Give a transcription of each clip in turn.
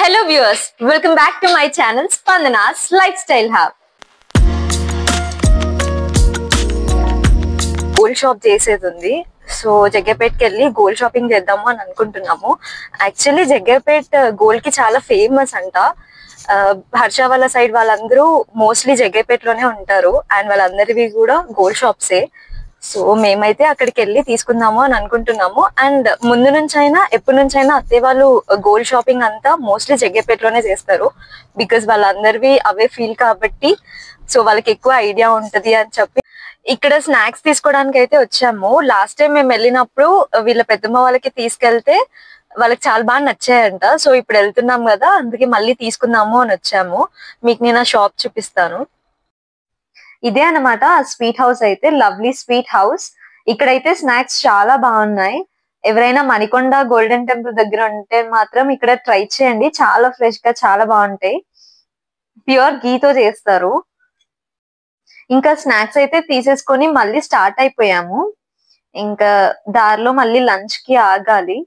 Hello viewers, welcome back to my channel Spandana's Lifestyle Hub. Gold shop చేసేది ఉంది. So జగ్గపేటకి వెళ్ళి gold shopping చేద్దాము అని అనుకుంటున్నాము. యాక్చువల్లీ జగ్గపేట గోల్డ్ కి చాలా ఫేమస్ అంట. హర్ష వాళ్ళ సైడ్ వాళ్ళందరూ మోస్ట్లీ జగ్గపేటలోనే ఉంటారు అండ్ వాళ్ళందరివి కూడా గోల్డ్ షాప్సే. సో మేమైతే అక్కడికి వెళ్ళి తీసుకుందాము అని అనుకుంటున్నాము. అండ్ ముందు నుంచి అయినా ఎప్పటి నుంచి అయినా అత్తయ్య వాళ్ళు గోల్డ్ షాపింగ్ అంతా మోస్ట్లీ జగ్గపేటలోనే చేస్తారు. బికాస్ వాళ్ళందరివి అవే ఫీల్ కాబట్టి సో వాళ్ళకి ఎక్కువ ఐడియా ఉంటది అని చెప్పి ఇక్కడ స్నాక్స్ తీసుకోవడానికి అయితే వచ్చాము. లాస్ట్ టైం మేము వెళ్ళినప్పుడు వీళ్ళ పెద్దమ్మ వాళ్ళకి తీసుకెళ్తే వాళ్ళకి చాలా బాగా నచ్చాయంట. సో ఇప్పుడు వెళ్తున్నాం కదా, అందుకే మళ్ళీ తీసుకుందాము అని వచ్చాము. మీకు నేను ఆ షాప్ చూపిస్తాను. ఇదే అన్నమాట ఆ స్వీట్ హౌస్ అయితే, లవ్లీ స్వీట్ హౌస్. ఇక్కడైతే స్నాక్స్ చాలా బాగున్నాయి. ఎవరైనా మణికొండ గోల్డెన్ టెంపుల్ దగ్గర ఉంటే మాత్రం ఇక్కడ ట్రై చేయండి. చాలా ఫ్రెష్ గా చాలా బాగుంటాయి. ప్యూర్ గీతో చేస్తారు. ఇంకా స్నాక్స్ అయితే తీసేసుకొని మళ్ళీ స్టార్ట్ అయిపోయాము. ఇంకా దారిలో మళ్ళీ లంచ్ కి ఆగాలి.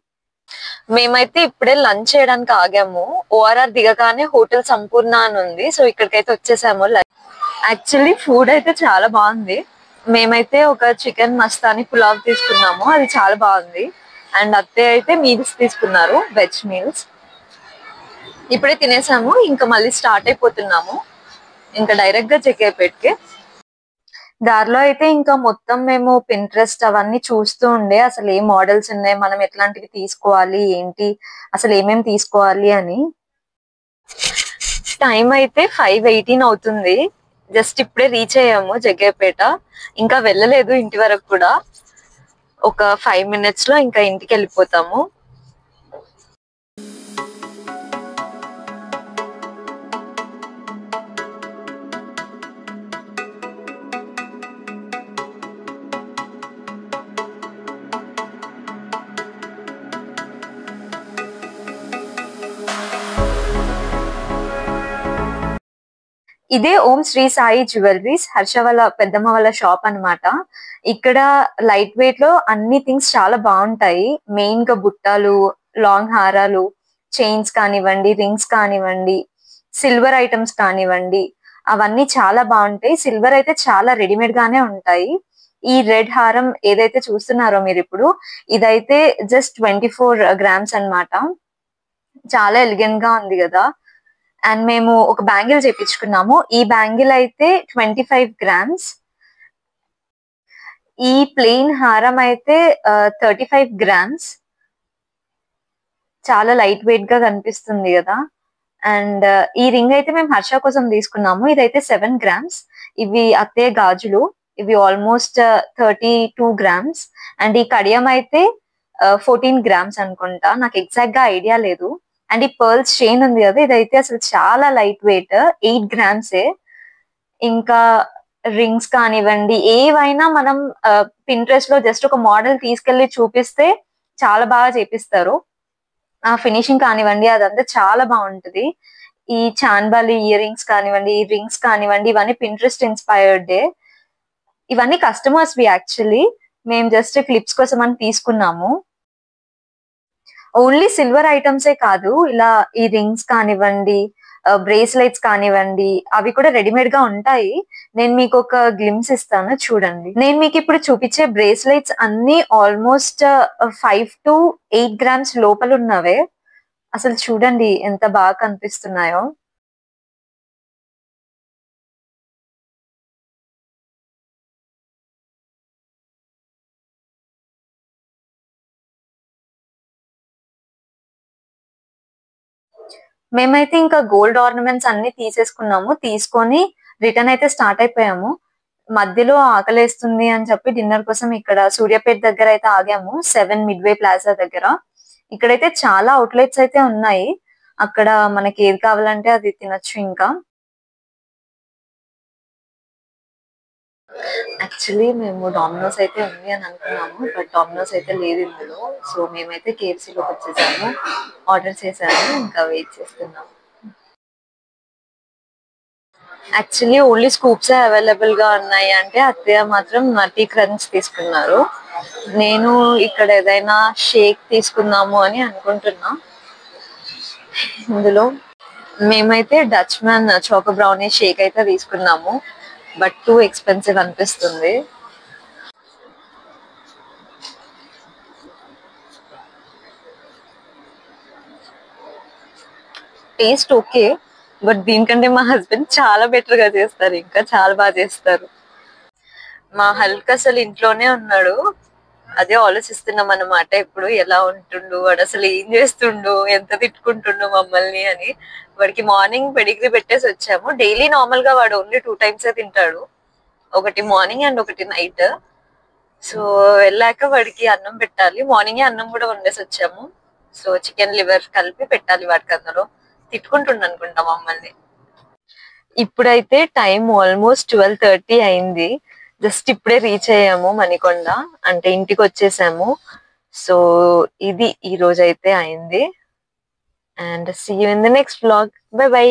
మేమైతే ఇప్పుడే లంచ్ చేయడానికి ఆగాము. ఓఆర్ఆర్ దిగగానే హోటల్ సంపూర్ణ అని ఉంది. సో ఇక్కడికైతే వచ్చేసాము. యాక్చువల్లీ ఫుడ్ అయితే చాలా బాగుంది. మేమైతే ఒక చికెన్ మస్తాని పులావ్ తీసుకున్నాము, అది చాలా బాగుంది. అండ్ అత్తయ్య అయితే మీల్స్ తీసుకున్నారు, వెజ్ మీల్స్. ఇప్పుడే తినేసాము, ఇంకా మళ్ళీ స్టార్ట్ అయిపోతున్నాము. ఇంకా డైరెక్ట్ గా జగ్గపేటకి. దారిలో అయితే ఇంకా మొత్తం మేము పింట్రెస్ట్ అవన్నీ చూస్తూ ఉండే, అసలు ఏ మోడల్స్ ఉన్నాయి, మనం ఎట్లాంటివి తీసుకోవాలి, ఏంటి అసలు ఏమేమి తీసుకోవాలి అని. టైం అయితే 5:18 అవుతుంది. జస్ట్ ఇప్పుడే రీచ్ అయ్యాము జగ్గపేట. ఇంకా వెళ్ళలేదు ఇంటి వరకు కూడా. ఒక 5 minutes లో ఇంకా ఇంటికి వెళ్ళిపోతాము. ఇదే ఓం శ్రీ సాయి జ్యువెలరీస్, హర్ష వాళ్ళ పెద్దమ్మ వాళ్ళ షాప్ అన్నమాట. ఇక్కడ లైట్ వెయిట్ లో అన్ని థింగ్స్ చాలా బాగుంటాయి. మెయిన్ గా బుట్టాలు, లాంగ్ హారాలు, చైన్స్ కానివ్వండి, రింగ్స్ కానివ్వండి, సిల్వర్ ఐటమ్స్ కానివ్వండి, అవన్నీ చాలా బాగుంటాయి. సిల్వర్ అయితే చాలా రెడీమేడ్ గానే ఉంటాయి. ఈ రెడ్ హారం ఏదైతే చూస్తున్నారో మీరు ఇప్పుడు, ఇదైతే జస్ట్ 24 grams అన్నమాట. చాలా ఎలిగెంట్ గా ఉంది కదా. అండ్ మేము ఒక బ్యాంగిల్ చేపించుకున్నాము. ఈ బ్యాంగిల్ అయితే 25 grams. ఈ ప్లెయిన్ హారం అయితే 35 grams. చాలా లైట్ వెయిట్ గా కనిపిస్తుంది కదా. అండ్ ఈ రింగ్ అయితే మేము హర్ష కోసం తీసుకున్నాము. ఇదైతే 7 grams. ఇవి అత్తయ్య గాజులు, ఇవి ఆల్మోస్ట్ 32 grams. అండ్ ఈ కడియం అయితే 14 grams అనుకుంటా, నాకు ఎగ్జాక్ట్ గా ఐడియా లేదు. అండ్ ఈ పర్ల్స్ చైన్ ఉంది కదా, ఇదైతే అసలు చాలా లైట్ వెయిట్, 8 grams. ఇంకా రింగ్స్ కానివ్వండి, ఏవైనా మనం పింట్రెస్ట్ లో జస్ట్ ఒక మోడల్ తీసుకెళ్లి చూపిస్తే చాలా బాగా చేపిస్తారు. ఆ ఫినిషింగ్ కానివ్వండి అదంతా చాలా బాగుంటది. ఈ చాన్బాలి ఇయర్ రింగ్స్ కానివ్వండి, ఈ రింగ్స్ కానివ్వండి, ఇవన్నీ పింట్రెస్ట్ ఇన్స్పైర్డ్. ఇవన్నీ కస్టమర్స్ వి యాక్చువల్లీ. మేము జస్ట్ క్లిప్స్ కోసం అని తీసుకున్నాము. ఓన్లీ సిల్వర్ ఐటమ్సే కాదు, ఇలా ఈ రింగ్స్ కానివ్వండి, బ్రేస్లెట్స్ కానివ్వండి, అవి కూడా రెడీమేడ్ గా ఉంటాయి. నేను మీకు ఒక గ్లిమ్స్ ఇస్తాను, చూడండి. నేను మీకు ఇప్పుడు చూపించే బ్రేస్లెట్స్ అన్ని ఆల్మోస్ట్ 5 to 8 grams లోపల ఉన్నవే. అసలు చూడండి ఎంత బాగా కనిపిస్తున్నాయో. మేమైతే ఇంకా గోల్డ్ ఆర్నమెంట్స్ అన్ని తీసేసుకున్నాము. తీసుకొని రిటర్న్ అయితే స్టార్ట్ అయిపోయాము. మధ్యలో ఆకలేస్తుంది అని చెప్పి డిన్నర్ కోసం ఇక్కడ సూర్యాపేట దగ్గర అయితే ఆగాము, 7 Midway Plaza దగ్గర. ఇక్కడైతే చాలా అవుట్లెట్స్ అయితే ఉన్నాయి. అక్కడ మనకి ఏది కావాలంటే అది తినొచ్చు. ఇంకా యాక్చువల్లీ మేము డామినోస్ అయితే ఉంది అని అనుకున్నాము, బట్ డామినోస్ అయితే లేదు ఇందులో. సో మేమైతే కేఎఫ్సీలోకి వచ్చేసాము, ఆర్డర్ చేసాము, ఇంకా వెయిట్ చేస్తున్నాము. యాక్చువల్లీ ఓన్లీ స్కూప్స్ అవైలబుల్ గా ఉన్నాయి అంటే అత్తయ్య మాత్రం నటీ క్రంచ్ తీసుకున్నారు. నేను ఇక్కడ ఏదైనా షేక్ తీసుకుందాము అని అనుకుంటున్నా. ఇందులో మేమైతే Dutch man choco brownie shake అయితే తీసుకున్నాము, బట్ టూ ఎక్స్పెన్సివ్ అనిపిస్తుంది. టేస్ట్ ఓకే, బట్ దీనికంటే మా హస్బెండ్ చాలా బెటర్ గా చేస్తారు, ఇంకా చాలా బాగా చేస్తారు. మా హల్క్ అసలు ఇంట్లోనే ఉన్నాడు, అదే ఆలోచిస్తున్నాం అన్నమాట. ఇప్పుడు ఎలా ఉంటుండు వాడు, అసలు ఏం చేస్తుండు, ఎంత తిట్టుకుంటుండు మమ్మల్ని అని. వాడికి మార్నింగ్ పెడిగ్రీ పెట్టేసి వచ్చాము. డైలీ నార్మల్ గా వాడు ఓన్లీ 2 టైమ్స్ తింటాడు, ఒకటి మార్నింగ్ అండ్ ఒకటి నైట్. సో వెళ్ళాక వాడికి అన్నం పెట్టాలి. మార్నింగే అన్నం కూడా వండేసి వచ్చాము. సో చికెన్ లివర్ కలిపి పెట్టాలి వాడికి. అందులో తిట్టుకుంటుండ అనుకుంటా మమ్మల్ని. ఇప్పుడైతే టైం ఆల్మోస్ట్ 12:30 అయింది. జస్ట్ ఇప్పుడే రీచ్ అయ్యాము మణికొండ, అంటే ఇంటికి వచ్చేసాము. సో ఇది ఈ రోజు అయితే అయింది. And see you in the next vlog. Bye by.